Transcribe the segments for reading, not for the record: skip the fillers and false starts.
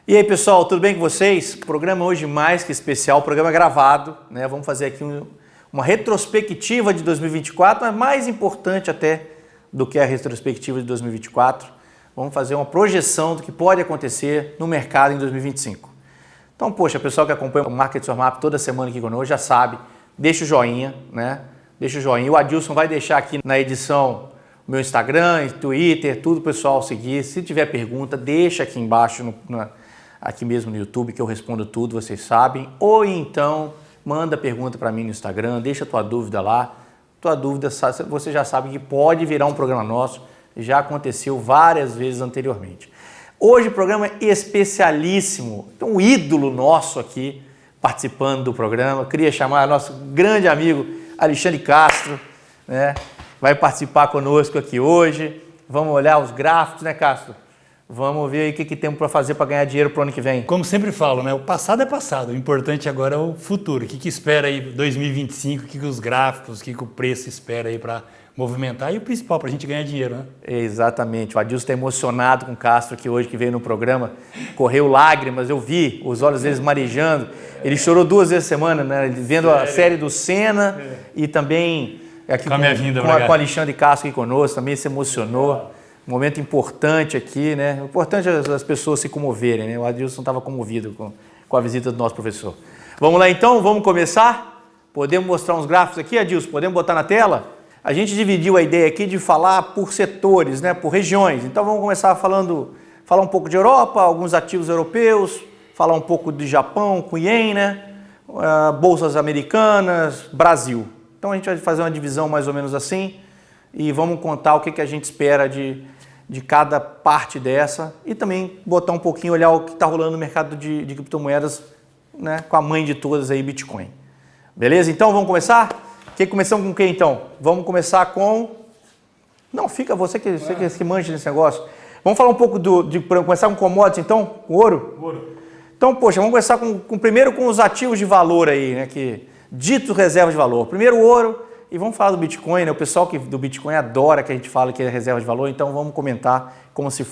E aí, pessoal, tudo bem com vocês? Programa hoje mais que especial, programa gravado, né? Vamos fazer aqui uma retrospectiva de 2024, mas mais importante até do que a retrospectiva de 2024, vamos fazer uma projeção do que pode acontecer no mercado em 2025. Então, poxa, o pessoal que acompanha o Market Your Map toda semana aqui conosco já sabe, deixa o joinha, né? Deixa o joinha. O Adilson vai deixar aqui na edição o meu Instagram, Twitter, tudo o pessoal seguir. Se tiver pergunta, deixa aqui embaixo, aqui mesmo no YouTube, que eu respondo tudo, vocês sabem. Ou então, manda pergunta para mim no Instagram, deixa a tua dúvida lá. Tua dúvida, você já sabe que pode virar um programa nosso, já aconteceu várias vezes anteriormente. Hoje, programa especialíssimo, um ídolo nosso aqui participando do programa. Queria chamar nosso grande amigo Alexandre Castro, né? Vai participar conosco aqui hoje. Vamos olhar os gráficos, né, Castro? Vamos ver aí o que temos para fazer para ganhar dinheiro para o ano que vem. Como sempre falo, né? O passado é passado, o importante agora é o futuro. O que espera aí 2025, o que os gráficos, o que o preço espera aí para movimentar e o principal, para a gente ganhar dinheiro, né? Exatamente. O Adilson está emocionado com o Castro aqui hoje, que veio no programa. Correu lágrimas, eu vi os olhos deles marejando. Ele chorou 2 vezes a semana, né? Vendo a série do Senna e também aqui com o Alexandre Castro aqui conosco, também se emocionou. Um momento importante aqui, né? Importante as pessoas se comoverem, né? O Adilson estava comovido com a visita do nosso professor. Vamos lá então, vamos começar? Podemos mostrar uns gráficos aqui, Adilson? Podemos botar na tela? A gente dividiu a ideia aqui de falar por setores, né? Por regiões. Então vamos começar falar um pouco de Europa, alguns ativos europeus, falar um pouco de Japão, com Yen, né? Bolsas americanas, Brasil. Então a gente vai fazer uma divisão mais ou menos assim e vamos contar o que a gente espera de cada parte dessa e também botar um pouquinho, olhar o que está rolando no mercado de criptomoedas, né, com a mãe de todas aí, Bitcoin. Beleza? Então vamos começar? Começamos com o que então? Vamos começar com... Não, fica você que manja nesse negócio. Vamos falar um pouco começar com commodities então? Com ouro? Ouro. Então, poxa, vamos começar primeiro com os ativos de valor aí, né? Ditos reservas de valor. Primeiro o ouro e vão falar do Bitcoin, né? O pessoal do Bitcoin adora que a gente fale que é reserva de valor, então vamos comentar como se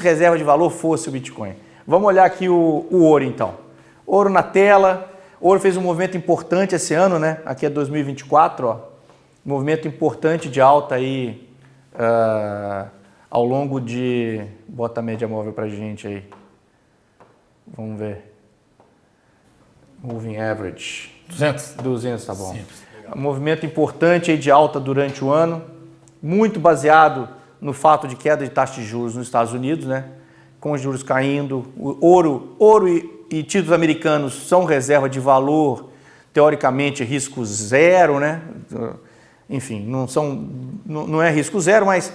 reserva de valor fosse o Bitcoin. Vamos olhar aqui o ouro então. Ouro na tela. O ouro fez um movimento importante esse ano, né? Aqui é 2024, ó. Movimento importante de alta aí ao longo de... Bota a média móvel pra gente aí. Vamos ver. Moving average. 200, tá bom. Um movimento importante aí de alta durante o ano, muito baseado no fato de queda de taxa de juros nos Estados Unidos, né? Com os juros caindo, o ouro e títulos americanos são reserva de valor, teoricamente risco zero, né? Enfim, não é risco zero, mas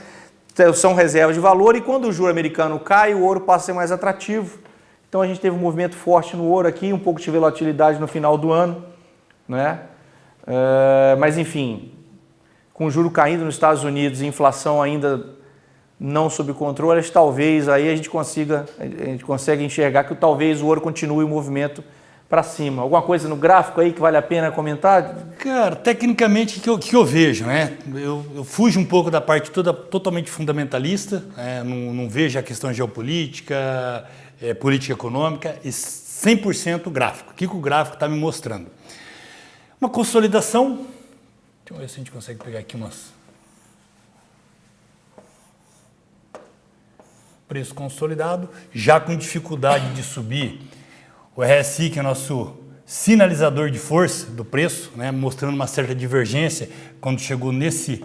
são reservas de valor e quando o juro americano cai, o ouro passa a ser mais atrativo. Então a gente teve um movimento forte no ouro aqui, um pouco de volatilidade no final do ano, né? Mas enfim, com o juro caindo nos Estados Unidos e inflação ainda não sob controle, talvez aí a gente consegue enxergar que talvez o ouro continue o movimento para cima. Alguma coisa no gráfico aí que vale a pena comentar? Cara, tecnicamente o que eu vejo, né? Eu fujo um pouco da parte totalmente fundamentalista, não vejo a questão geopolítica, política econômica, e 100% gráfico. O que o gráfico está me mostrando? Uma consolidação. Deixa eu ver se a gente consegue pegar aqui umas... Preço consolidado, já com dificuldade de subir. O RSI, que é nosso sinalizador de força do preço, né, mostrando uma certa divergência, quando chegou nesse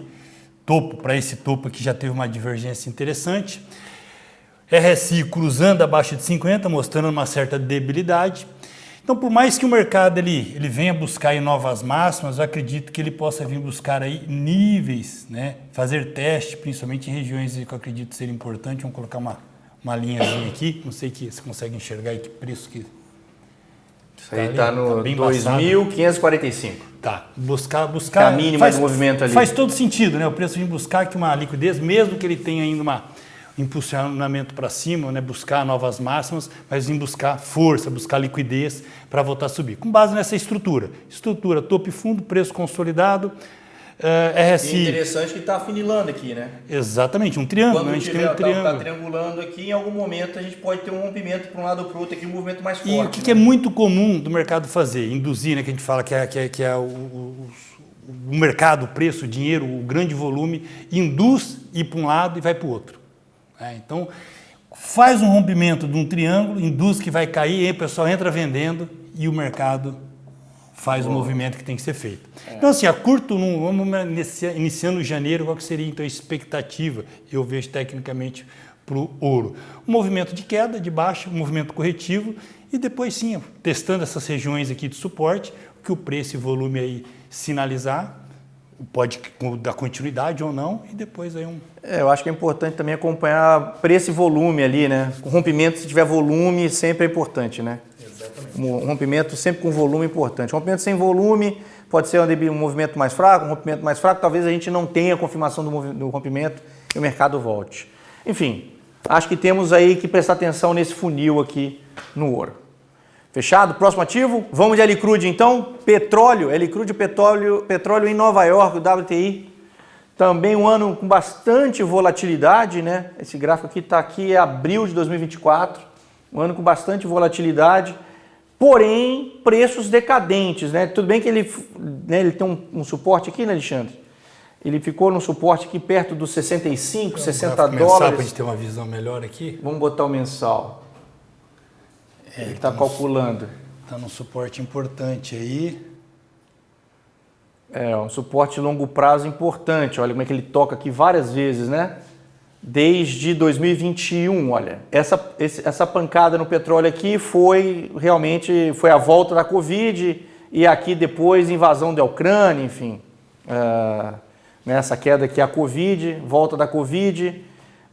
topo, para esse topo aqui já teve uma divergência interessante. RSI cruzando abaixo de 50, mostrando uma certa debilidade. Então, por mais que o mercado ele venha buscar aí novas máximas, eu acredito que ele possa vir buscar aí níveis, né? Fazer teste, principalmente em regiões que eu acredito ser importante. Vamos colocar uma linhazinha aqui, não sei se você consegue enxergar aí que preço que... Isso aí está no 2.545. Tá, buscar a mínima de movimento ali. Faz todo sentido, né? O preço de buscar aqui uma liquidez, mesmo que ele tenha ainda impulsionamento para cima, né? Buscar novas máximas, mas em buscar força, buscar liquidez para voltar a subir. Com base nessa estrutura topo e fundo, preço consolidado, RSI. E interessante que está afunilando aqui, né? Exatamente, um triângulo. Quando a gente tem um triângulo. Está triangulando aqui, em algum momento a gente pode ter um rompimento para um lado ou para o outro, aqui um movimento mais forte. E o que é muito comum do mercado fazer? Induzir, né, que a gente fala que é o mercado, o preço, o dinheiro, o grande volume, induz ir para um lado e vai para o outro. Então, faz um rompimento de um triângulo, induz que vai cair, aí o pessoal entra vendendo e o mercado faz o movimento que tem que ser feito. Então, assim, a curto, vamos iniciando janeiro, qual que seria então a expectativa, eu vejo tecnicamente, para o ouro? Um movimento de queda, de baixa, um movimento corretivo e depois sim, testando essas regiões aqui de suporte, que o preço e volume aí sinalizar, pode dar continuidade ou não, e depois aí eu acho que é importante também acompanhar preço e volume ali, né? O rompimento, se tiver volume, sempre é importante, né? Exatamente. Um rompimento sempre com volume é importante. Um rompimento sem volume pode ser um movimento mais fraco, um rompimento mais fraco, talvez a gente não tenha confirmação do rompimento e o mercado volte. Enfim, acho que temos aí que prestar atenção nesse funil aqui no ouro. Fechado? Próximo ativo? Vamos de L-Crude então. Petróleo, L-Crude, petróleo em Nova York, o WTI. Também um ano com bastante volatilidade, né? Esse gráfico aqui está aqui, é abril de 2024. Um ano com bastante volatilidade, porém preços decadentes, né? Tudo bem que ele tem um suporte aqui, né, Alexandre? Ele ficou no suporte aqui perto dos 65, 60 dólares. Mensal, para a gente ter uma visão melhor aqui. Vamos botar o mensal. Ele está calculando. Está num suporte importante aí. Um suporte de longo prazo importante. Olha como é que ele toca aqui várias vezes, né? Desde 2021, olha. Essa pancada no petróleo aqui foi a volta da Covid e aqui depois invasão da Ucrânia, enfim. Essa queda aqui é a Covid, volta da Covid,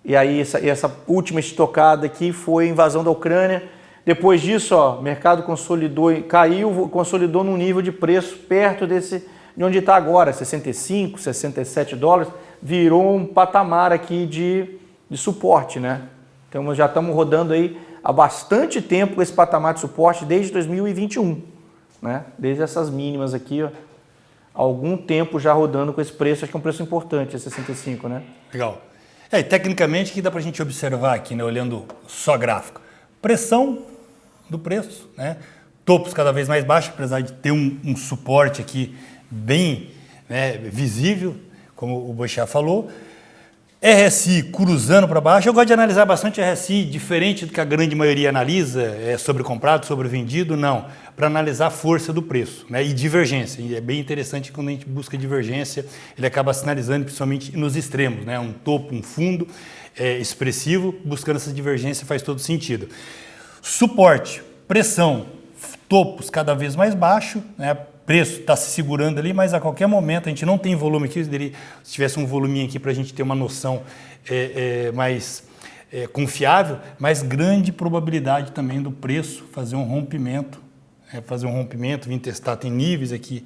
e aí essa última estocada aqui foi a invasão da Ucrânia. Depois disso, o mercado consolidou, caiu, consolidou num nível de preço perto de onde está agora, 65, 67 dólares, virou um patamar aqui de suporte, né? Então já estamos rodando aí há bastante tempo esse patamar de suporte, desde 2021, né? Desde essas mínimas aqui, há algum tempo já rodando com esse preço, acho que é um preço importante, esse 65, né? Legal. E tecnicamente, o que dá para a gente observar aqui, né, olhando só gráfico? Pressão do preço, né? Topos cada vez mais baixos, apesar de ter um suporte aqui bem, né, visível, como o Boixá falou. RSI cruzando para baixo. Eu gosto de analisar bastante RSI, diferente do que a grande maioria analisa, sobrecomprado, sobrevendido, não. Para analisar a força do preço, né, e divergência. E é bem interessante quando a gente busca divergência, ele acaba sinalizando principalmente nos extremos, né, um topo, um fundo expressivo, buscando essa divergência faz todo sentido. Suporte, pressão, topos cada vez mais baixo, né? Preço está se segurando ali, mas a qualquer momento a gente não tem volume aqui. Se tivesse um volume aqui para a gente ter uma noção mais confiável, mas grande probabilidade também do preço fazer um rompimento, vir testar. Tem níveis aqui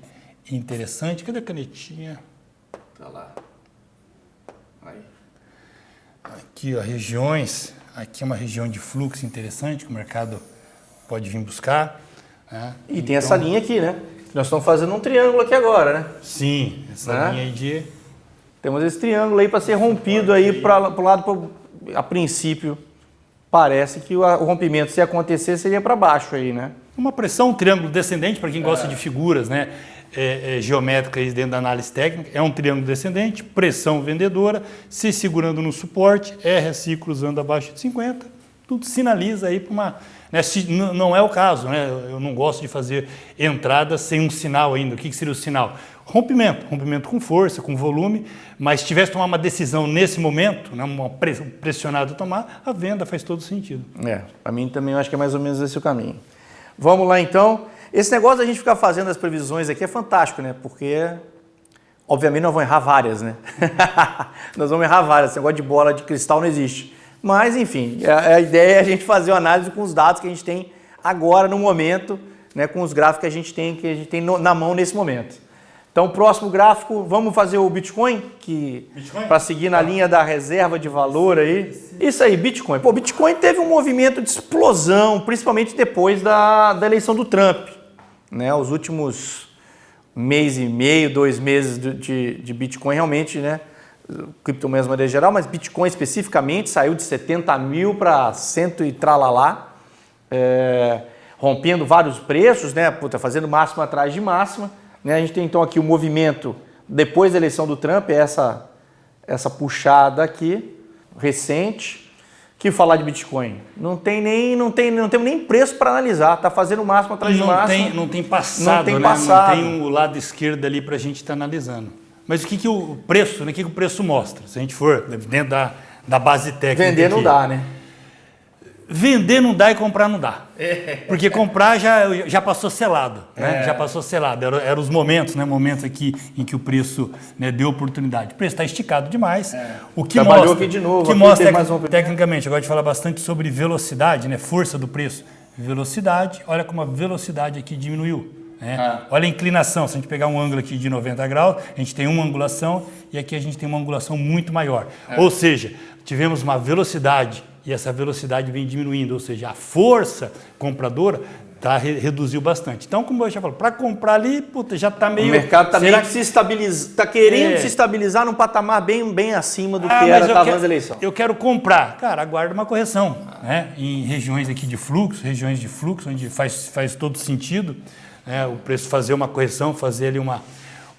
interessantes. Cadê a canetinha? Tá lá. Aí. Aqui, ó, regiões. Aqui é uma região de fluxo interessante que o mercado pode vir buscar. Né? E tem essa linha aqui, né? Nós estamos fazendo um triângulo aqui agora, né? Sim, essa linha aí de... Temos esse triângulo aí para ser rompido aí para o lado, a princípio, parece que o rompimento, se acontecer, seria para baixo aí, né? Uma pressão, um triângulo descendente, para quem gosta de figuras, né? Geométricas dentro da análise técnica, é um triângulo descendente, pressão vendedora, se segurando no suporte, RSI cruzando abaixo de 50, tudo sinaliza aí para uma... Né, não é o caso, né? Eu não gosto de fazer entradas sem um sinal ainda. O que seria o sinal? Rompimento com força, com volume, mas se tivesse que tomar uma decisão nesse momento, né, pressionado a tomar, a venda faz todo sentido. Para mim também eu acho que é mais ou menos esse o caminho. Vamos lá então. Esse negócio da gente ficar fazendo as previsões aqui é fantástico, né? Porque, obviamente, nós vamos errar várias, né? Nós vamos errar várias. Esse negócio de bola de cristal não existe. Mas, enfim, a ideia é a gente fazer uma análise com os dados que a gente tem agora, no momento, né, com os gráficos que a gente tem na mão nesse momento. Então, o próximo gráfico, vamos fazer o Bitcoin, para seguir na linha da reserva de valor aí. Isso aí, Bitcoin. Pô, Bitcoin teve um movimento de explosão, principalmente depois da eleição do Trump. Né, mês e meio, 2 meses de Bitcoin, realmente, né? Criptomoedas de maneira geral, mas Bitcoin especificamente saiu de 70 mil para 100 e tralalá, rompendo vários preços, né? Fazendo máxima atrás de máxima. Né? A gente tem então aqui o movimento depois da eleição do Trump, essa puxada aqui, recente. Que falar de Bitcoin? Não temos nem preço para analisar, está fazendo máximo atrás de máximo. Não tem passado, né? Não tem o lado esquerdo ali para a gente estar analisando. Mas o que o preço, né? O que o preço mostra? Se a gente for dentro da base técnica. Vender não dá, né? Vender não dá e comprar não dá. Porque comprar já passou selado. Né? Já passou selado. Eram os momentos, né? Momentos aqui em que o preço, né, deu oportunidade. O preço está esticado demais. O que Trabalhou mostra, aqui de novo. que mostra tecnicamente, eu gosto de falar bastante sobre velocidade, né? Força do preço. Velocidade, olha como a velocidade aqui diminuiu. Né? Olha a inclinação, se a gente pegar um ângulo aqui de 90 graus, a gente tem uma angulação e aqui a gente tem uma angulação muito maior. Ou seja, tivemos uma velocidade e essa velocidade vem diminuindo, ou seja, a força compradora reduziu bastante. Então, como eu já falei, para comprar ali, já está meio... O mercado está meio que se estabiliza, está querendo se estabilizar num patamar bem acima do que era antes da eleição. Eu quero comprar. Cara, aguarda uma correção. Né? Em regiões aqui de fluxo, onde faz todo sentido, né? O preço fazer uma correção, fazer ali uma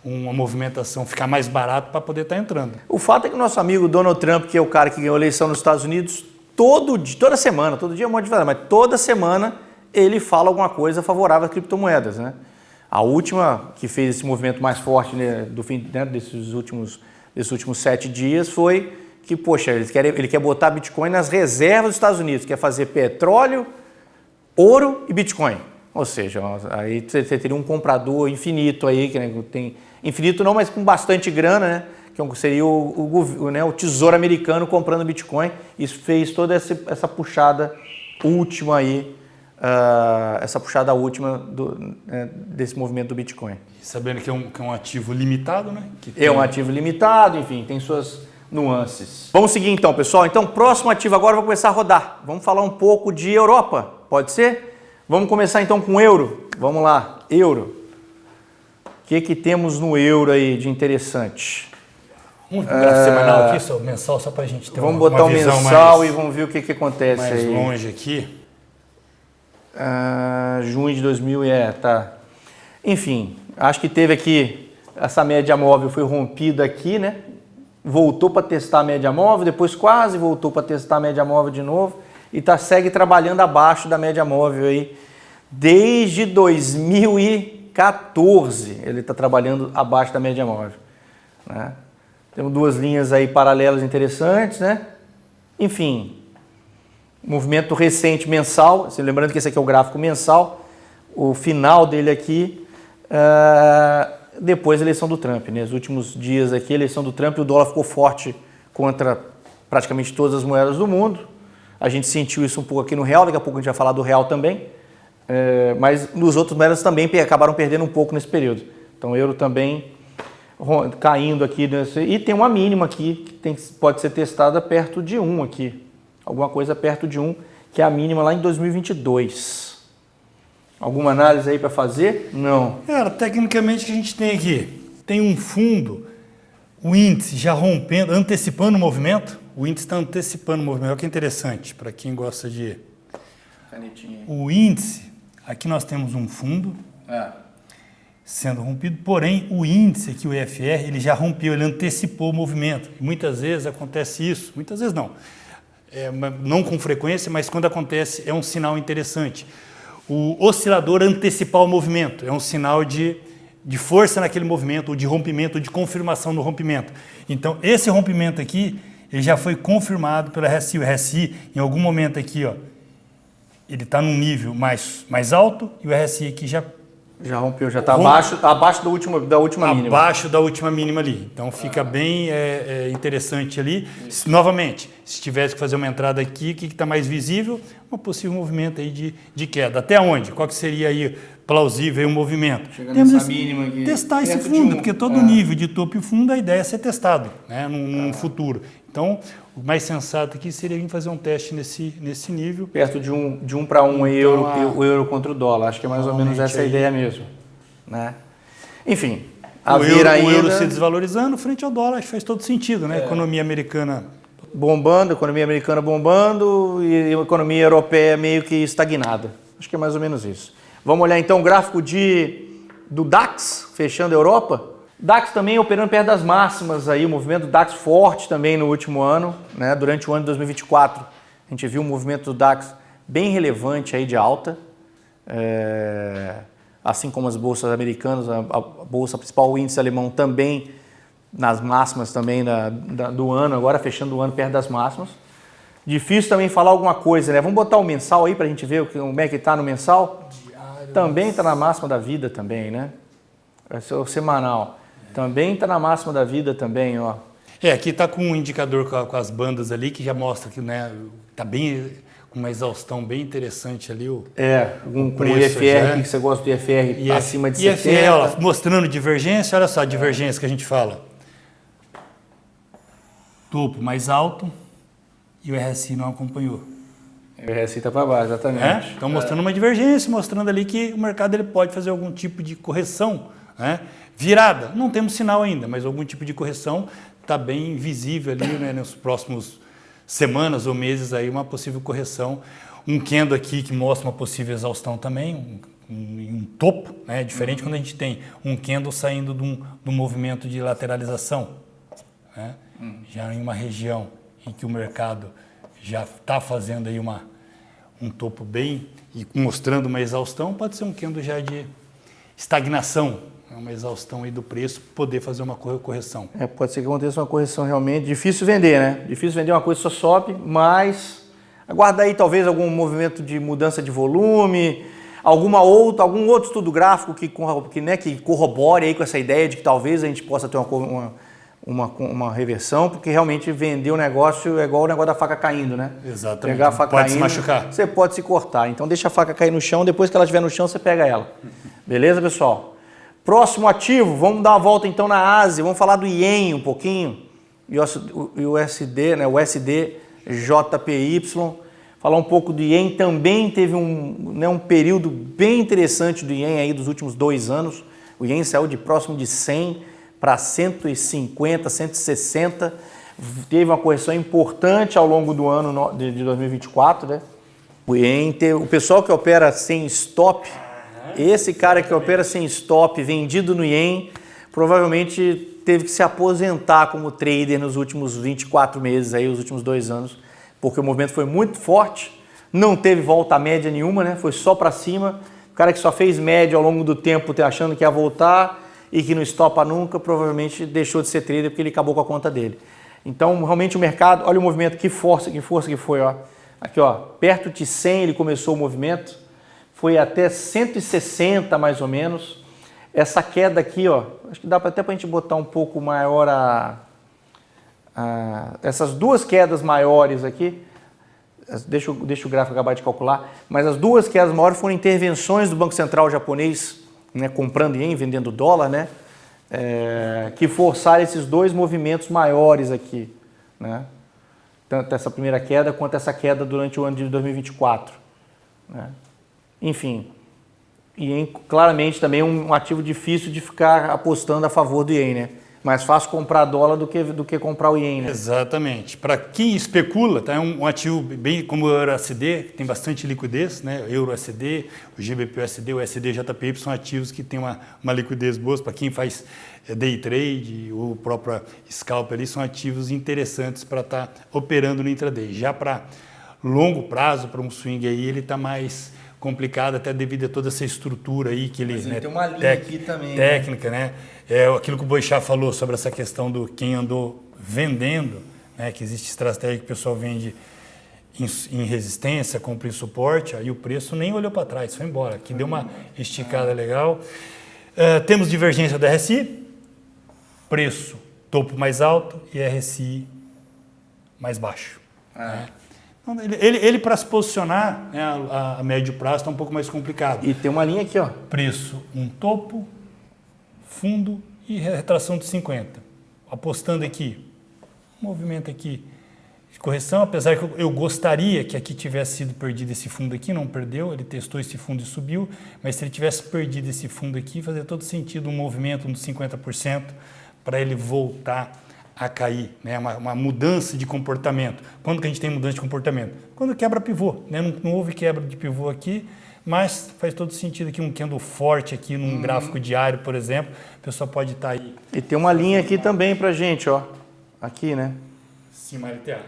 movimentação, ficar mais barato para poder estar entrando. O fato é que o nosso amigo Donald Trump, que é o cara que ganhou a eleição nos Estados Unidos, toda semana, todo dia é um monte de verdade, mas toda semana ele fala alguma coisa favorável às criptomoedas, né? A última que fez esse movimento mais forte, né, desses últimos 7 dias foi que, poxa, ele quer botar Bitcoin nas reservas dos Estados Unidos, quer fazer petróleo, ouro e Bitcoin. Ou seja, aí você teria um comprador infinito aí, que tem infinito não, mas com bastante grana, né? Que seria o Tesouro Americano comprando Bitcoin. Isso fez toda essa puxada última aí, desse movimento do Bitcoin. E sabendo que é um ativo limitado, né? Um ativo limitado, enfim, tem suas nuances. Vamos seguir então, pessoal. Então, próximo ativo agora, vou começar a rodar. Vamos falar um pouco de Europa, pode ser? Vamos começar então com euro. Vamos lá, euro. O que temos no euro aí de interessante? Vamos ver semanal aqui, mensal, só para a gente ter uma visão. Vamos botar o mensal e vamos ver o que acontece mais aí. Mais longe aqui. Junho de 2000, tá. Enfim, acho que teve aqui, essa média móvel foi rompida aqui, né? Voltou para testar a média móvel, depois quase voltou para testar a média móvel de novo e segue trabalhando abaixo da média móvel aí. Desde 2014 ele está trabalhando abaixo da média móvel, né? Temos 2 linhas aí paralelas interessantes, né? Enfim, movimento recente mensal, lembrando que esse aqui é o gráfico mensal, o final dele aqui, depois da eleição do Trump, né? Nos últimos dias aqui, a eleição do Trump, o dólar ficou forte contra praticamente todas as moedas do mundo. A gente sentiu isso um pouco aqui no real, daqui a pouco a gente vai falar do real também, mas nos outros moedas também acabaram perdendo um pouco nesse período. Então o euro também caindo aqui, e tem uma mínima aqui que pode ser testada perto de 1 aqui, alguma coisa perto de 1, que é a mínima lá em 2022. Alguma análise aí para fazer? Não. Tecnicamente o que a gente tem aqui, tem um fundo, o índice já rompendo, antecipando o movimento, o índice está antecipando o movimento, olha que interessante, para quem gosta de... Canetinha. O índice, aqui nós temos um fundo, sendo rompido, porém o índice aqui, o EFR, ele já rompeu, ele antecipou o movimento. E muitas vezes acontece isso, muitas vezes não, não com frequência, mas quando acontece é um sinal interessante. O oscilador antecipar o movimento é um sinal de força naquele movimento, ou de rompimento, ou de confirmação no rompimento. Então esse rompimento aqui, ele já foi confirmado pelo RSI. O RSI, em algum momento aqui, ele está num nível mais alto e o RSI aqui já rompeu, já está abaixo da última mínima. Abaixo da última mínima ali. Então fica bem interessante ali. Novamente, se tivesse que fazer uma entrada aqui, o que está mais visível? Um possível movimento aí de queda. Até onde? Qual que seria aí plausível o movimento? Temos nessa mínima aqui. Testar esse fundo, porque todo nível de topo e fundo, a ideia é ser testado, né, num futuro. Então, o mais sensato aqui seria vir fazer um teste nesse nível. Perto de 1 para 1 então, o euro contra o dólar. Acho que é mais ou menos essa a ideia mesmo, né? Enfim, o euro se desvalorizando frente ao dólar, acho que faz todo sentido, né? Economia americana bombando, economia americana bombando e a economia europeia meio que estagnada. Acho que é mais ou menos isso. Vamos olhar então o gráfico do DAX, fechando a Europa. DAX também operando perto das máximas, aí, o movimento do DAX forte também no último ano, né? Durante o ano de 2024, a gente viu um movimento do DAX bem relevante aí de alta, assim como as bolsas americanas, a bolsa principal, o índice alemão também nas máximas também do ano, agora fechando o ano perto das máximas. Difícil também falar alguma coisa, né? Vamos botar o mensal aí para a gente ver como é que está no mensal. Também está na máxima da vida também, né? Esse é o semanal. Também está na máxima da vida também, ó. Aqui está com um indicador com as bandas ali que já mostra que, né, tá bem com uma exaustão bem interessante ali o com o IFR, que você gosta do IFR acima de 70. Olha, mostrando divergência, olha só a divergência que a gente fala. Topo mais alto e o RSI não acompanhou. O RSI está para baixo, exatamente. Então mostrando uma divergência, mostrando ali que o mercado ele pode fazer algum tipo de correção, né? Virada, não temos sinal ainda, mas algum tipo de correção está bem visível ali, né, nos próximos semanas ou meses aí uma possível correção. Um candle aqui que mostra uma possível exaustão também, um topo, né? Diferente quando a gente tem um candle saindo de um movimento de lateralização, né? Já em uma região em que o mercado já está fazendo aí um topo bem e mostrando uma exaustão, pode ser um candle já de estagnação, uma exaustão aí do preço, poder fazer uma correção. Pode ser que aconteça uma correção realmente. Difícil vender, né? Difícil vender uma coisa só sobe, mas aguarda aí talvez algum movimento de mudança de volume, algum outro estudo gráfico que corrobore aí com essa ideia de que talvez a gente possa ter uma reversão, porque realmente vender o negócio é igual o negócio da faca caindo, né? Exatamente. Pegar a faca pode caindo, se machucar. Você pode se cortar. Então deixa a faca cair no chão, depois que ela estiver no chão, você pega ela. Beleza, pessoal? Próximo ativo, vamos dar uma volta então na Ásia, vamos falar do Ien um pouquinho, e o USD, né, o USDJPY, falar um pouco do Ien. Também teve um período bem interessante do Ien aí dos últimos 2 anos. O Ien saiu de próximo de 100 para 150, 160, teve uma correção importante ao longo do ano de 2024, né? O pessoal que opera sem stop, esse cara que opera sem stop, vendido no Ien, provavelmente teve que se aposentar como trader nos últimos 24 meses, aí, os últimos 2 anos, porque o movimento foi muito forte, não teve volta à média nenhuma, né? Foi só para cima. O cara que só fez média ao longo do tempo, achando que ia voltar e que não estopa nunca, provavelmente deixou de ser trader porque ele acabou com a conta dele. Então, realmente o mercado, olha o movimento, que força que foi, ó. Aqui, ó, perto de 100 ele começou o movimento, foi até 160 mais ou menos. Essa queda aqui, ó, acho que dá até para a gente botar um pouco maior essas duas quedas maiores aqui, deixa o gráfico acabar de calcular, mas as duas quedas maiores foram intervenções do Banco Central japonês, né, comprando ien, vendendo dólar, né, que forçaram esses 2 movimentos maiores aqui, né, tanto essa primeira queda quanto essa queda durante o ano de 2024, né. Enfim, ien claramente também um ativo difícil de ficar apostando a favor do ien, né? Mais fácil comprar dólar do que comprar o ien, né? Exatamente. Para quem especula, tá? É um ativo bem como o EURUSD, que tem bastante liquidez, né? O EURUSD, o GBP-USD, o SDJPY são ativos que têm uma liquidez boa. Para quem faz day trade, o próprio scalp ali, são ativos interessantes para estar operando no intraday. Já para longo prazo, para um swing aí, ele está mais complicado, até devido a toda essa estrutura aí que ele, né, tem uma linha aqui também, técnica, né? Aquilo que o Boixá falou sobre essa questão do quem andou vendendo, né? Que existe estratégia que o pessoal vende em resistência, compra em suporte, aí o preço nem olhou para trás, foi embora, que deu uma esticada legal. Temos divergência do RSI, preço topo mais alto e RSI mais baixo. Né? Ele para se posicionar, né, a médio prazo está um pouco mais complicado. E tem uma linha aqui, ó. Preço, um topo, fundo e retração de 50. Apostando aqui, movimento aqui de correção, apesar que eu gostaria que aqui tivesse sido perdido esse fundo aqui, não perdeu, ele testou esse fundo e subiu, mas se ele tivesse perdido esse fundo aqui, fazia todo sentido um movimento de 50% para ele voltar a cair, né? Uma mudança de comportamento. Quando que a gente tem mudança de comportamento? Quando quebra pivô, né? Não houve quebra de pivô aqui, mas faz todo sentido aqui um candle forte aqui num gráfico diário, por exemplo, a pessoa pode estar aí. E tem uma linha aqui também pra gente, ó. Aqui, né? Sim, uma LTA.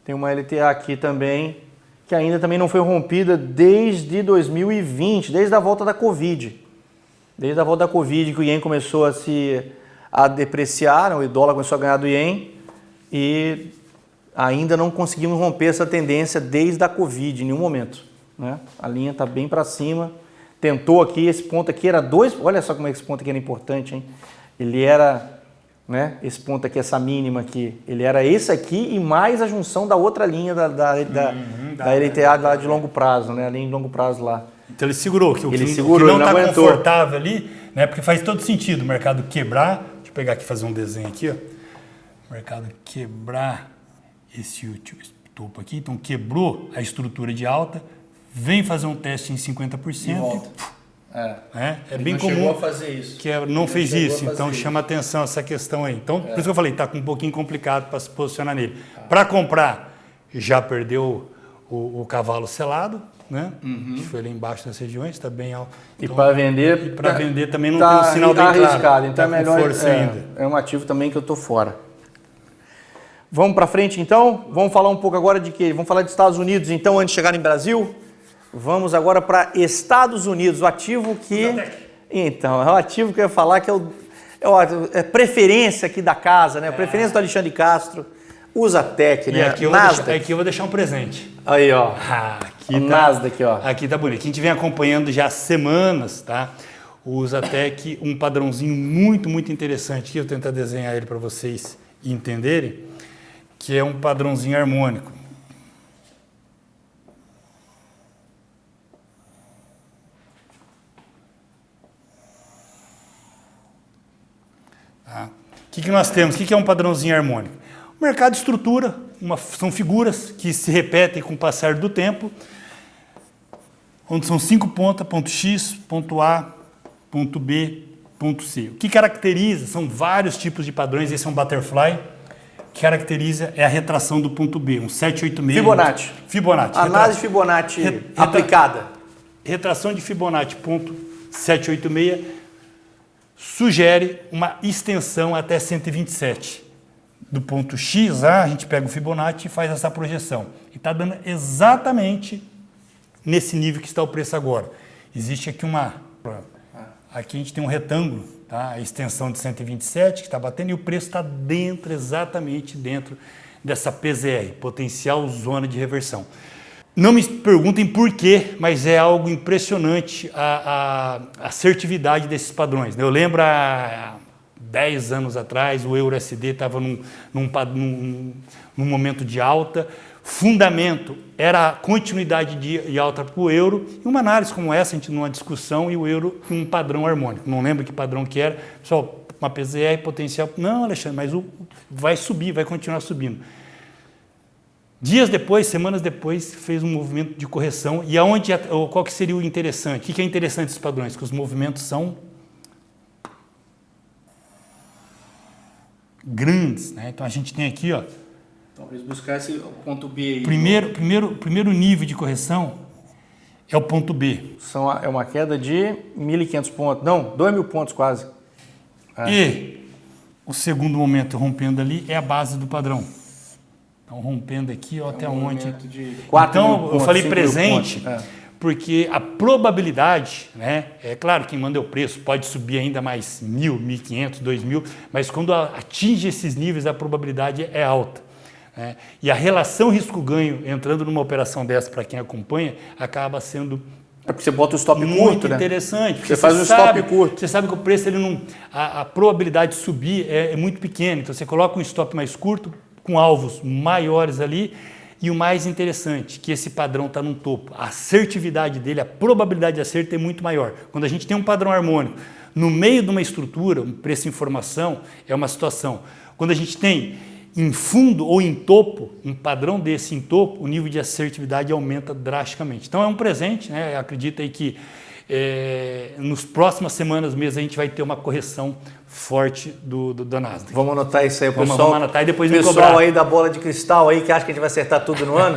Tem uma LTA aqui também, que ainda também não foi rompida desde 2020, desde a volta da Covid. Desde a volta da Covid que o Ien começou a depreciar, né? O dólar começou a ganhar do Ien e ainda não conseguimos romper essa tendência desde a Covid, em nenhum momento, né? A linha está bem para cima, tentou aqui, esse ponto aqui era 2, olha só como é que esse ponto aqui era importante, hein? Ele era, né, esse ponto aqui, essa mínima aqui, ele era esse aqui e mais a junção da outra linha da LTA lá de longo prazo, né? A linha de longo prazo lá. Então ele segurou, que ele segurou, não está aguentou. Confortável ali, né? Porque faz todo sentido o mercado quebrar. Deixa eu pegar aqui e fazer um desenho aqui, ó. O mercado quebrar esse topo aqui, então quebrou a estrutura de alta, vem fazer um teste em 50% e volta. É bem comum. Chegou a fazer isso. Que não fez isso, então chama atenção essa questão aí. Então, por isso que eu falei, está um pouquinho complicado para se posicionar nele. Para comprar, já perdeu o cavalo selado, né? Que foi lá embaixo das regiões, está bem alto. E para vender, vender também não tem um sinal bem arriscado, claro. Então é melhor força ainda. É um ativo também que eu estou fora. Vamos para frente então? Vamos falar um pouco agora de quê? Vamos falar de Estados Unidos então, antes de chegar em Brasil? Vamos agora para Estados Unidos, o ativo que... Então, é o ativo que eu ia falar que é preferência aqui da casa, né? Preferência do Alexandre Castro, Usatec, né? Aqui eu vou deixar um presente. Aí, ó. Aqui o Nasdaq, ó. Aqui tá bonito. Quem estiver acompanhando já há semanas, tá? O Usatec, um padrãozinho muito, muito interessante, que eu vou tentar desenhar ele para vocês entenderem, que é um padrãozinho harmônico. Tá? O que nós temos? O que é um padrãozinho harmônico? O mercado de estrutura, são figuras que se repetem com o passar do tempo, onde são 5 pontas, ponto X, ponto A, ponto B, ponto C. O que caracteriza, são vários tipos de padrões, esse é um butterfly, o que caracteriza é a retração do ponto B, um 786. Fibonacci. Análise Fibonacci aplicada. Retração de Fibonacci, ponto 786, sugere uma extensão até 127. Do ponto X, a gente pega o Fibonacci e faz essa projeção. E está dando exatamente nesse nível que está o preço agora. Existe aqui aqui a gente tem um retângulo, tá? A extensão de 127 que está batendo e o preço está exatamente dentro dessa PZR, potencial zona de reversão. Não me perguntem por quê, mas é algo impressionante a assertividade desses padrões. Eu lembro há 10 anos atrás, o EURUSD estava num momento de alta, fundamento era a continuidade de alta para o euro, e uma análise como essa, a gente numa discussão, e o euro em um padrão harmônico. Não lembro que padrão que era, só uma PZR potencial. Não, Alexandre, mas vai subir, vai continuar subindo. Dias depois, semanas depois, fez um movimento de correção. E qual que seria o interessante? O que é interessante esses padrões? Que os movimentos são grandes, né? Então a gente tem aqui, ó. Talvez buscar esse ponto B aí. Primeiro nível de correção é o ponto B. É uma queda de 1.500 pontos. Não, 2.000 pontos quase. E o segundo momento rompendo ali é a base do padrão. Então, rompendo aqui, ó, até onde... Então, eu falei presente, porque a probabilidade, né? É claro, quem manda é o preço, pode subir ainda mais 1.000, 1.500, 2.000, mas quando atinge esses níveis, a probabilidade é alta. Né? E a relação risco-ganho, entrando numa operação dessa, para quem acompanha, acaba sendo... É porque você bota o stop muito curto, né? Interessante. Você faz um stop curto. Você sabe que o preço, ele não, a probabilidade de subir é muito pequena. Então, você coloca um stop mais curto, com alvos maiores ali, e o mais interessante, que esse padrão está no topo. A assertividade dele, a probabilidade de acerto é muito maior. Quando a gente tem um padrão harmônico, no meio de uma estrutura, um preço-informação, é uma situação. Quando a gente tem em fundo ou em topo, um padrão desse em topo, o nível de assertividade aumenta drasticamente. Então é um presente, né? Acredita aí que nos próximas semanas, meses, a gente vai ter uma correção forte da Nasdaq. Vamos anotar isso aí, pessoal. Vamos anotar e depois pessoal cobrar. Aí da bola de cristal aí que acha que a gente vai acertar tudo no ano.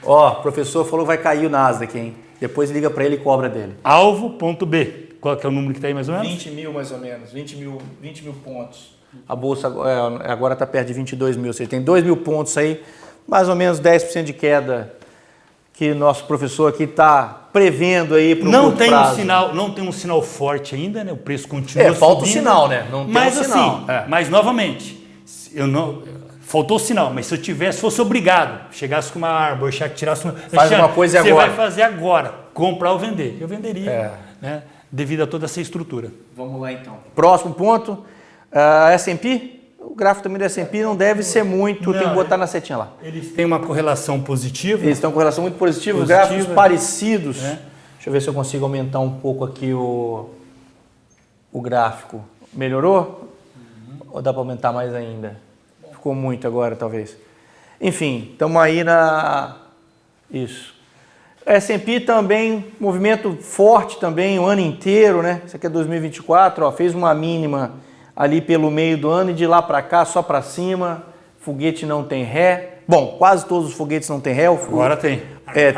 Ó, o professor falou que vai cair o Nasdaq, hein? Depois liga para ele e cobra dele. Alvo.B. Qual que é o número que está aí mais ou menos? 20 mil mais ou menos, 20 mil pontos. A bolsa agora está perto de 22 mil, ou seja, tem 2 mil pontos aí, mais ou menos 10% de queda que nosso professor aqui está prevendo aí para o curto prazo. Não tem um sinal forte ainda, né? O preço continua subindo. Falta o sinal, né? Não tem mas sinal. Mas novamente, faltou o sinal, mas se eu fosse obrigado, chegasse com uma arma, tirasse uma... Faz uma coisa agora. Você vai fazer agora, comprar ou vender. Eu venderia, né? Devido a toda essa estrutura. Vamos lá então. Próximo ponto, S&P. O gráfico também do S&P não deve ser muito, tem que botar na setinha lá. Eles têm uma correlação positiva. Eles têm uma correlação muito positiva, os gráficos parecidos. Deixa eu ver se eu consigo aumentar um pouco aqui o gráfico. Melhorou? Ou dá para aumentar mais ainda? Ficou muito agora, talvez. Enfim, estamos aí na... Isso. S&P também, movimento forte também o ano inteiro, né? Isso aqui é 2024, ó, fez uma mínima ali pelo meio do ano e de lá para cá só para cima. Foguete não tem ré. Bom, quase todos os foguetes não tem ré. Agora tem.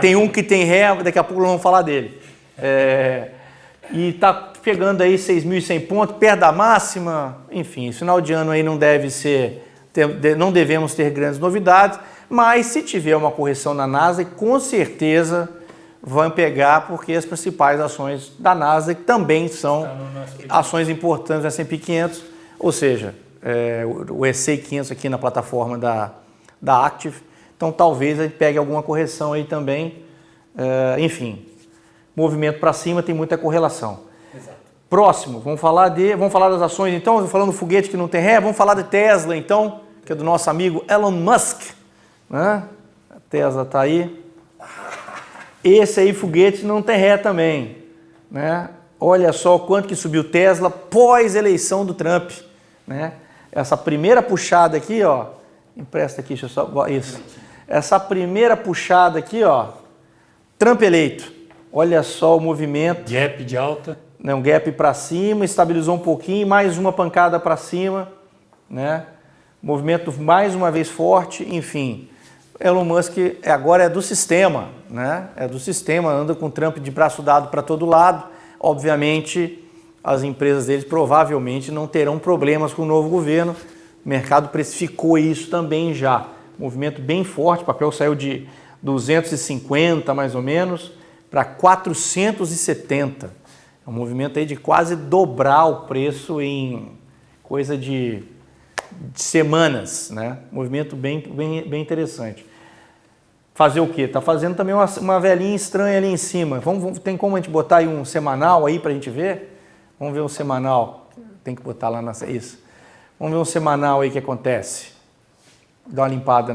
Tem um que tem ré, daqui a pouco nós vamos falar dele. E está pegando aí 6.100 pontos, perto da máxima. Enfim, final de ano aí não deve ser, não devemos ter grandes novidades. Mas se tiver uma correção na Nasdaq, com certeza vão pegar, porque as principais ações da Nasdaq também são ações importantes do S&P 500, ou seja, o S&P 500 aqui na plataforma da Active. Então talvez a gente pegue alguma correção aí também. Enfim, movimento para cima tem muita correlação. Exato. Próximo, vamos falar das ações então, falando do foguete que não tem ré, vamos falar de Tesla então, que é do nosso amigo Elon Musk. Né? A Tesla está aí. Esse aí, foguete, não tem ré também. Né? Olha só o quanto que subiu Tesla pós-eleição do Trump. Né? Essa primeira puxada aqui, ó. Empresta aqui, deixa eu só. Isso. Essa primeira puxada aqui, ó. Trump eleito. Olha só o movimento. Gap de alta. Né? Um gap para cima, estabilizou um pouquinho, mais uma pancada para cima. Né? Movimento mais uma vez forte, enfim. Elon Musk agora é do sistema, né? É do sistema, anda com Trump de braço dado para todo lado. Obviamente, as empresas deles provavelmente não terão problemas com o novo governo. O mercado precificou isso também já. Movimento bem forte, o papel saiu de 250 mais ou menos para 470. É um movimento aí de quase dobrar o preço em coisa de semanas, né? Movimento bem interessante. Fazer o quê? Está fazendo também uma velhinha estranha ali em cima. Tem como a gente botar aí um semanal aí para a gente ver? Vamos ver um semanal. Tem que botar lá isso. Vamos ver um semanal aí que acontece. Dá uma limpada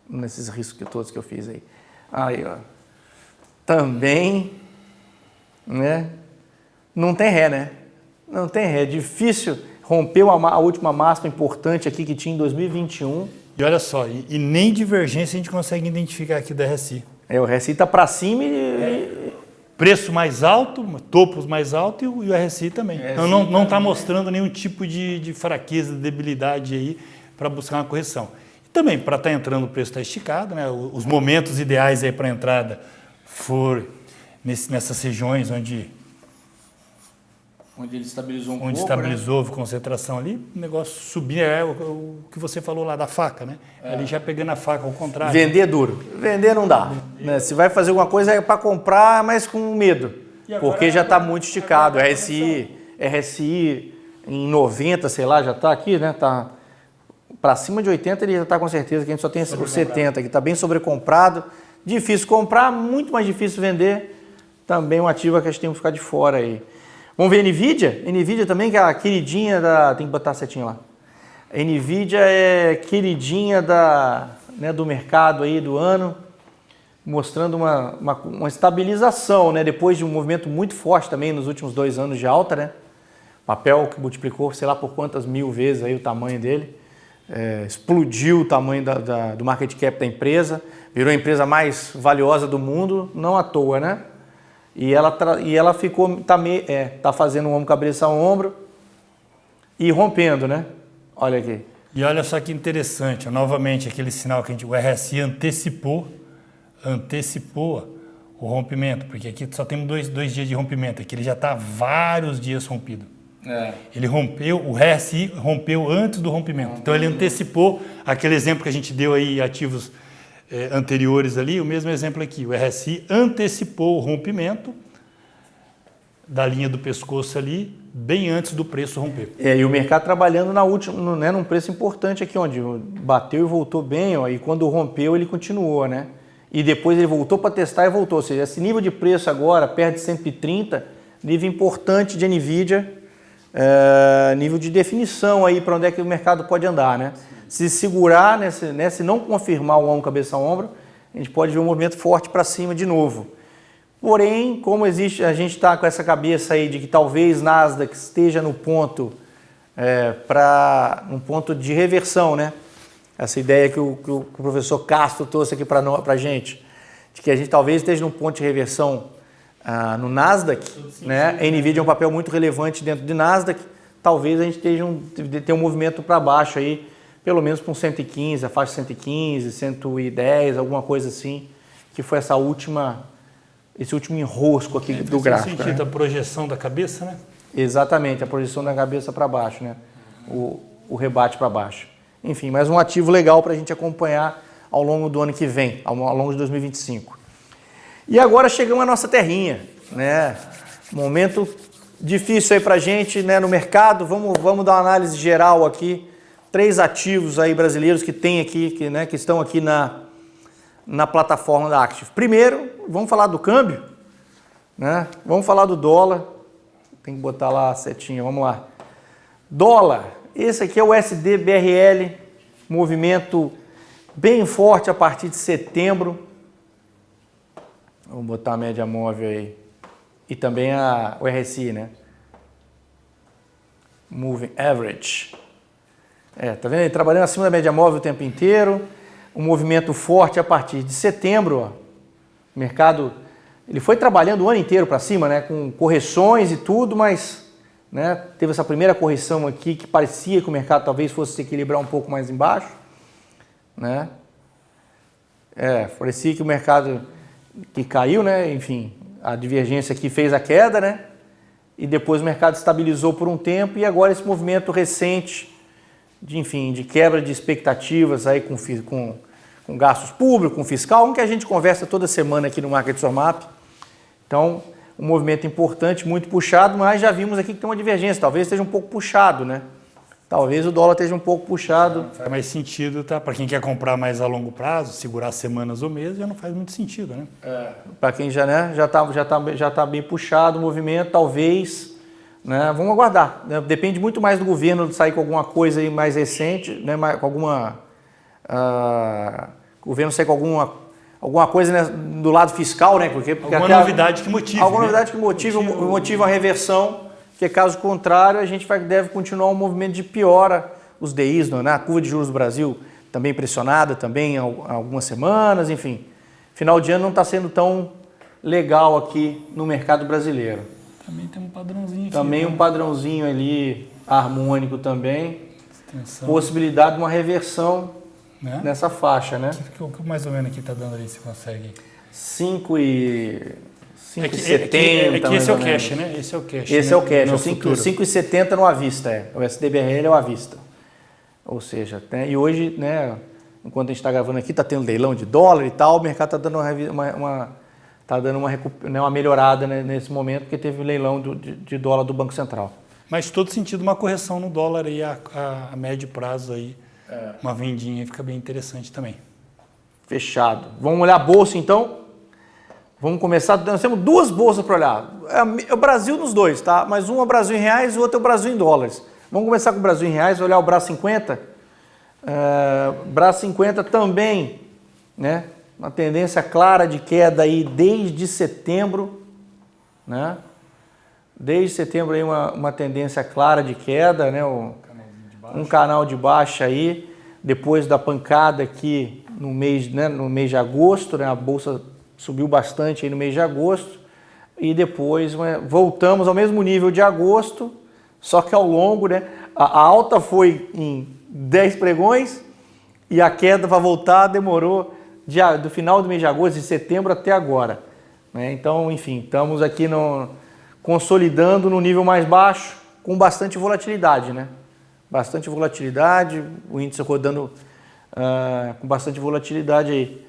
nesses riscos todos que eu fiz aí. Aí, ó. Também, né? Não tem ré, né? Não tem ré. É difícil. Rompeu a última máxima importante aqui que tinha em 2021. E olha só, e nem divergência a gente consegue identificar aqui do RSI. O RSI está para cima preço mais alto, topos mais altos e o RSI também. Então não está mostrando nenhum tipo de fraqueza, de debilidade aí para buscar uma correção. E também, para estar entrando, o preço está esticado, né? Os momentos ideais aí para entrada foram nessas regiões onde ele estabilizou pouco, estabilizou, houve concentração ali, o negócio subir, o que você falou lá da faca, né? Ali já pegando a faca ao contrário. Vender duro. Vender não dá. Né? Se vai fazer alguma coisa é para comprar, mas com medo. Porque já está muito esticado. RSI em 90, sei lá, já está aqui, né? Tá para cima de 80 ele já está com certeza que a gente só tem o 70, que está bem sobrecomprado. Difícil comprar, muito mais difícil vender. Também um ativo que a gente tem que ficar de fora aí. Vamos ver NVIDIA? NVIDIA também, que é a queridinha da... Tem que botar a setinha lá. A NVIDIA é queridinha do mercado aí do ano, mostrando uma estabilização, né? Depois de um movimento muito forte também nos últimos 2 anos de alta, né? Papel que multiplicou, sei lá por quantas mil vezes aí o tamanho dele. explodiu o tamanho do market cap da empresa, virou a empresa mais valiosa do mundo, não à toa, né? E ela ficou, tá fazendo um ombro, cabeça a ombro e rompendo, né? Olha aqui. E olha só que interessante, novamente aquele sinal que o RSI antecipou o rompimento, porque aqui só temos dois dias de rompimento, aqui ele já está vários dias rompido. Ele rompeu, o RSI rompeu antes do rompimento, então ele antecipou aquele exemplo que a gente deu aí, ativos anteriores ali, o mesmo exemplo aqui, o RSI antecipou o rompimento da linha do pescoço ali, bem antes do preço romper. E o mercado trabalhando num preço importante aqui, onde bateu e voltou bem, ó, e quando rompeu ele continuou, né? E depois ele voltou para testar e voltou, ou seja, esse nível de preço agora, perto de 130, nível importante de NVIDIA, nível de definição aí para onde é que o mercado pode andar, né? Se segurar, se não confirmar o ombro, cabeça a ombro, a gente pode ver um movimento forte para cima de novo. Porém, como a gente está com essa cabeça aí de que talvez Nasdaq esteja no ponto, um ponto de reversão, né? Essa ideia que o professor Castro trouxe aqui para a gente, de que a gente talvez esteja num ponto de reversão no Nasdaq, né? A NVIDIA é um papel muito relevante dentro de Nasdaq, talvez a gente tenha um movimento para baixo aí, pelo menos para um 115, a faixa 115, 110, alguma coisa assim, que foi esse último enrosco aqui do gráfico. Faz sentido, né? A projeção da cabeça, né? Exatamente, a projeção da cabeça para baixo, né? O rebate para baixo. Enfim, mais um ativo legal para a gente acompanhar ao longo do ano que vem, ao longo de 2025. E agora chegamos à nossa terrinha, né? Momento difícil aí para a gente, né, no mercado. Vamos dar uma análise geral aqui. 3 ativos aí brasileiros que tem aqui, que estão aqui na plataforma da Active. Primeiro, vamos falar do câmbio, né? Vamos falar do dólar. Tem que botar lá a setinha, vamos lá. Dólar, esse aqui é o USD-BRL, movimento bem forte a partir de setembro. Vamos botar a média móvel aí. E também o RSI, né? Moving Average. Tá vendo? Ele trabalhando acima da média móvel o tempo inteiro. Um movimento forte a partir de setembro. Ó. O mercado, ele foi trabalhando o ano inteiro para cima, né? Com correções e tudo, mas, né, teve essa primeira correção aqui que parecia que o mercado talvez fosse se equilibrar um pouco mais embaixo, né? Parecia que o mercado que caiu, né? Enfim, a divergência aqui fez a queda, né? E depois o mercado estabilizou por um tempo e agora esse movimento recente de quebra de expectativas aí com gastos públicos, com fiscal, que a gente conversa toda semana aqui no Market Map. Então, um movimento importante, muito puxado, mas já vimos aqui que tem uma divergência, talvez esteja um pouco puxado, né? Talvez o dólar esteja um pouco puxado. Faz mais sentido, tá? Para quem quer comprar mais a longo prazo, segurar semanas ou meses, já não faz muito sentido, né? Para quem já tá bem puxado o movimento, talvez, né? Vamos aguardar. Né? Depende muito mais do governo sair com alguma coisa aí mais recente, né? Com alguma o governo sair com alguma coisa, né, do lado fiscal, né? Porque alguma novidade que motive. Alguma novidade que motive a reversão. Porque caso contrário, a gente deve continuar um movimento de piora, os DIs, né? A curva de juros do Brasil também pressionada, também há algumas semanas, enfim. Final de ano não está sendo tão legal aqui no mercado brasileiro. Também tem um padrãozinho aqui. Também né? Um padrãozinho ali, harmônico também. Extensão. Possibilidade de uma reversão, né, nessa faixa, né? O que mais ou menos aqui está dando ali, se consegue? 5,70. Esse é o cash, né? Esse é o cash. Esse né? é o cash, 5,70 no à vista, O SDBRL é o à vista. Ou seja, né, e hoje, né, enquanto a gente está gravando aqui, está tendo leilão de dólar e tal, o mercado está dando uma melhorada, né, nesse momento, porque teve leilão de dólar do Banco Central. Mas todo sentido uma correção no dólar aí a médio prazo aí, uma vendinha fica bem interessante também. Fechado. Vamos olhar a bolsa então? Vamos começar, nós temos 2 bolsas para olhar. É o Brasil nos dois, tá? Mas um é o Brasil em reais e o outro é o Brasil em dólares. Vamos começar com o Brasil em reais, olhar o BRA 50. BRA 50 também, né? Uma tendência clara de queda aí desde setembro, né? Desde setembro aí uma tendência clara de queda, né? Um canal de baixa aí. depois da pancada aqui no mês, né, no mês de agosto, né, a bolsa subiu bastante aí no mês de agosto, e depois voltamos ao mesmo nível de agosto, só que ao longo, né, a alta foi em 10 pregões e a queda para voltar demorou do final do mês de agosto, de setembro até agora. Né? Então, enfim, estamos aqui consolidando no nível mais baixo, com bastante volatilidade, né? Bastante volatilidade, o índice rodando com bastante volatilidade aí.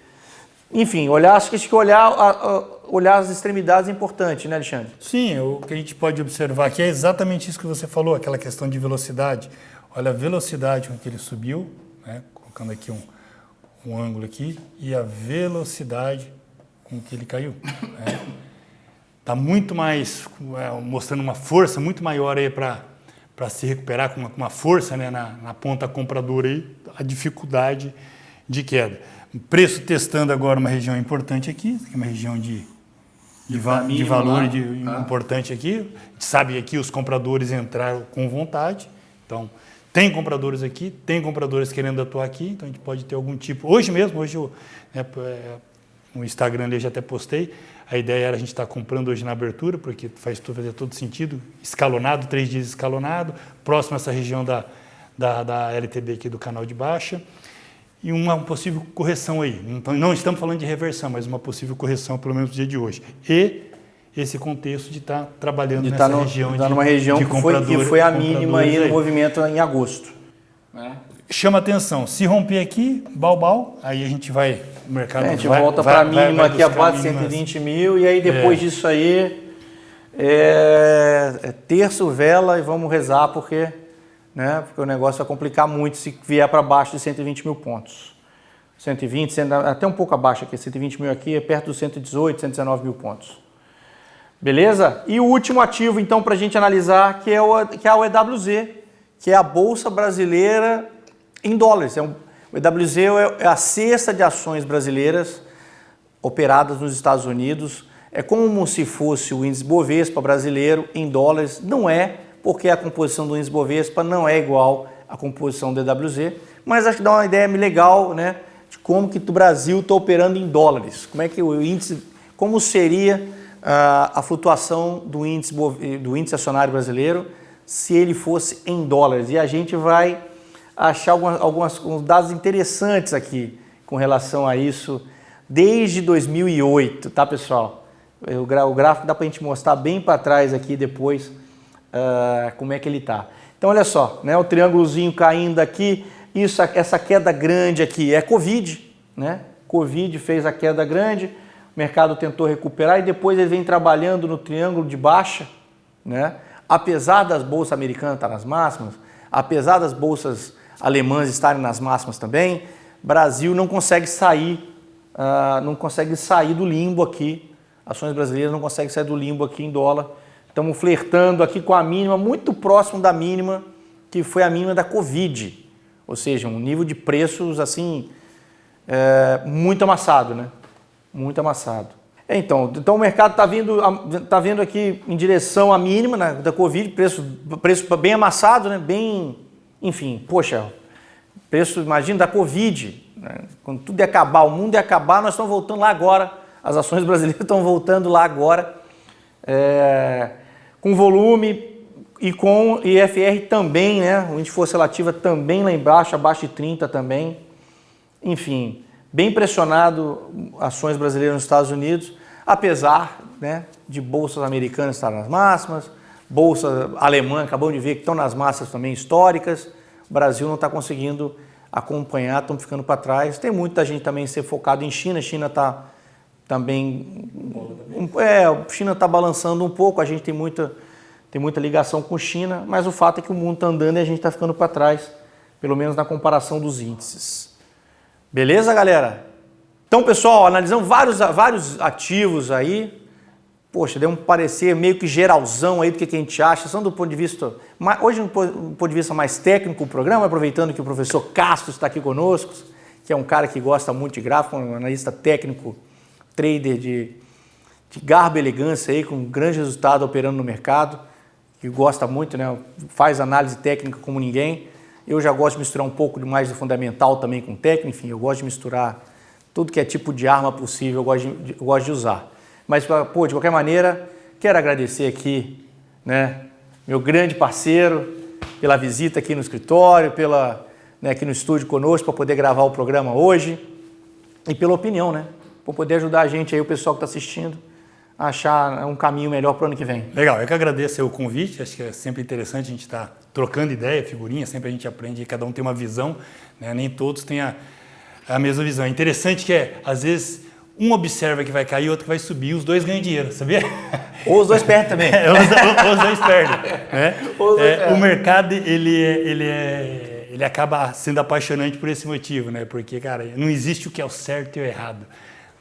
Enfim, acho que olhar as extremidades é importante, né, Alexandre? Sim, o que a gente pode observar aqui é exatamente isso que você falou, aquela questão de velocidade. Olha a velocidade com que ele subiu, né? Colocando aqui um ângulo aqui, e a velocidade com que ele caiu. Está muito mais, mostrando uma força muito maior aí para se recuperar com uma força, né, na ponta compradora aí, a dificuldade de queda. Preço testando agora uma região importante aqui, uma região de valor importante aqui. A gente sabe que aqui os compradores entraram com vontade, então tem compradores aqui, tem compradores querendo atuar aqui, então a gente pode ter algum tipo. Hoje mesmo, no Instagram eu já até postei, a ideia era a gente estar comprando hoje na abertura, porque faz todo sentido, escalonado, 3 dias escalonado, próximo a essa região da LTB aqui do canal de baixa, e uma possível correção aí. Não estamos falando de reversão, mas uma possível correção, pelo menos no dia de hoje. E esse contexto de estar trabalhando nessa região numa região que foi a mínima aí no movimento em agosto. Chama atenção, se romper aqui, bal, aí a gente vai, o mercado a gente volta para a mínima aqui abaixo de 120 mil, e aí depois disso aí terço, vela, e vamos rezar porque o negócio vai complicar muito se vier para baixo de 120 mil pontos. 120, até um pouco abaixo aqui, 120 mil aqui é perto dos 118, 119 mil pontos. Beleza? E o último ativo, então, para a gente analisar, que é a EWZ, que é a Bolsa Brasileira em dólares. O EWZ é a cesta de ações brasileiras operadas nos Estados Unidos. É como se fosse o índice Bovespa brasileiro em dólares. Não é, porque a composição do índice Bovespa não é igual à composição do EWZ, mas acho que dá uma ideia legal, né, de como que o Brasil está operando em dólares. Como é que o índice, como seria a flutuação do índice acionário brasileiro se ele fosse em dólares. E a gente vai achar alguns dados interessantes aqui com relação a isso desde 2008, tá, pessoal? O gráfico dá para a gente mostrar bem para trás aqui depois como é que ele está. Então, olha só, né, o triângulozinho caindo aqui, essa queda grande aqui é Covid, né? Covid fez a queda grande, o mercado tentou recuperar e depois ele vem trabalhando no triângulo de baixa, né? Apesar das bolsas americanas estarem nas máximas, apesar das bolsas alemãs estarem nas máximas também, Brasil não consegue sair do limbo aqui, ações brasileiras não conseguem sair do limbo aqui em dólar. Estamos flertando aqui com a mínima, muito próximo da mínima, que foi a mínima da Covid, ou seja, um nível de preços assim, muito amassado, né? Muito amassado. Então o mercado está vindo aqui em direção à mínima, né, da Covid, preço bem amassado, né, bem, enfim, poxa, preço, imagina, da Covid, né, quando tudo ia acabar, o mundo ia acabar, nós estamos voltando lá agora, as ações brasileiras estão voltando lá agora, com volume e com IFR também, né, o índice de força relativa também lá embaixo, abaixo de 30 também, enfim, bem pressionado ações brasileiras nos Estados Unidos, apesar, né, de bolsas americanas estarem nas máximas, bolsa alemã, acabamos de ver que estão nas máximas também históricas, o Brasil não está conseguindo acompanhar, estão ficando para trás. Tem muita gente também ser focado em China, China está também, China está balançando um pouco, a gente tem muita ligação com China, mas o fato é que o mundo está andando e a gente está ficando para trás, pelo menos na comparação dos índices. Beleza, galera? Então, pessoal, analisamos vários ativos aí. Poxa, deu um parecer meio que geralzão aí do que a gente acha, só do ponto de vista... Hoje, do ponto de vista mais técnico do programa, aproveitando que o professor Castro está aqui conosco, que é um cara que gosta muito de gráfico, um analista técnico, trader de garbo e elegância aí, com grande resultado operando no mercado, que gosta muito, né? Faz análise técnica como ninguém. Eu já gosto de misturar um pouco mais do fundamental também com técnico, enfim, eu gosto de misturar tudo que é tipo de arma possível, eu gosto de usar. Mas, pô, de qualquer maneira, quero agradecer aqui, né, meu grande parceiro, pela visita aqui no escritório, aqui no estúdio conosco, para poder gravar o programa hoje, e pela opinião, né, por poder ajudar a gente aí, o pessoal que está assistindo, a achar um caminho melhor para o ano que vem. Legal, eu que agradeço o convite, acho que é sempre interessante a gente estar trocando ideia, figurinha, sempre a gente aprende, cada um tem uma visão, né, nem todos têm a mesma visão. É interessante que às vezes, um observa que vai cair, outro que vai subir, os dois ganham dinheiro, sabia? Ou os dois perdem também. Os dois perdem. Né? O mercado, ele acaba sendo apaixonante por esse motivo, né? Porque, cara, não existe o que é o certo e o errado.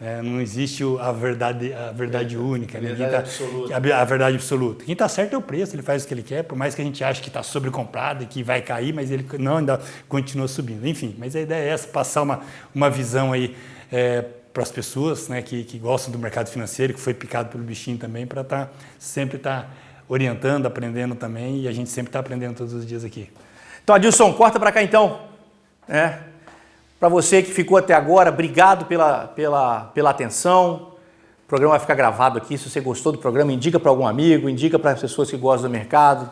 Né? Não existe a verdade única. A verdade absoluta. Quem está certo é o preço, ele faz o que ele quer, por mais que a gente ache que está sobrecomprado e que vai cair, mas ele não, ainda continua subindo. Enfim, mas a ideia é essa, passar uma visão aí para as pessoas, né, que gostam do mercado financeiro, que foi picado pelo bichinho também, para sempre estar orientando, aprendendo também, e a gente sempre está aprendendo todos os dias aqui. Então, Adilson, corta para cá então. Para você que ficou até agora, obrigado pela atenção. O programa vai ficar gravado aqui. Se você gostou do programa, indica para algum amigo, indica para as pessoas que gostam do mercado.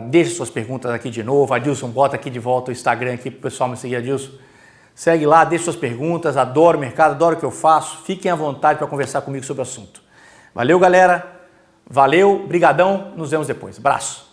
Deixe suas perguntas aqui de novo. Adilson, bota aqui de volta o Instagram aqui para o pessoal me seguir, Adilson. Segue lá, deixe suas perguntas, adoro o mercado, adoro o que eu faço. Fiquem à vontade para conversar comigo sobre o assunto. Valeu, galera. Valeu, brigadão. Nos vemos depois. Abraço.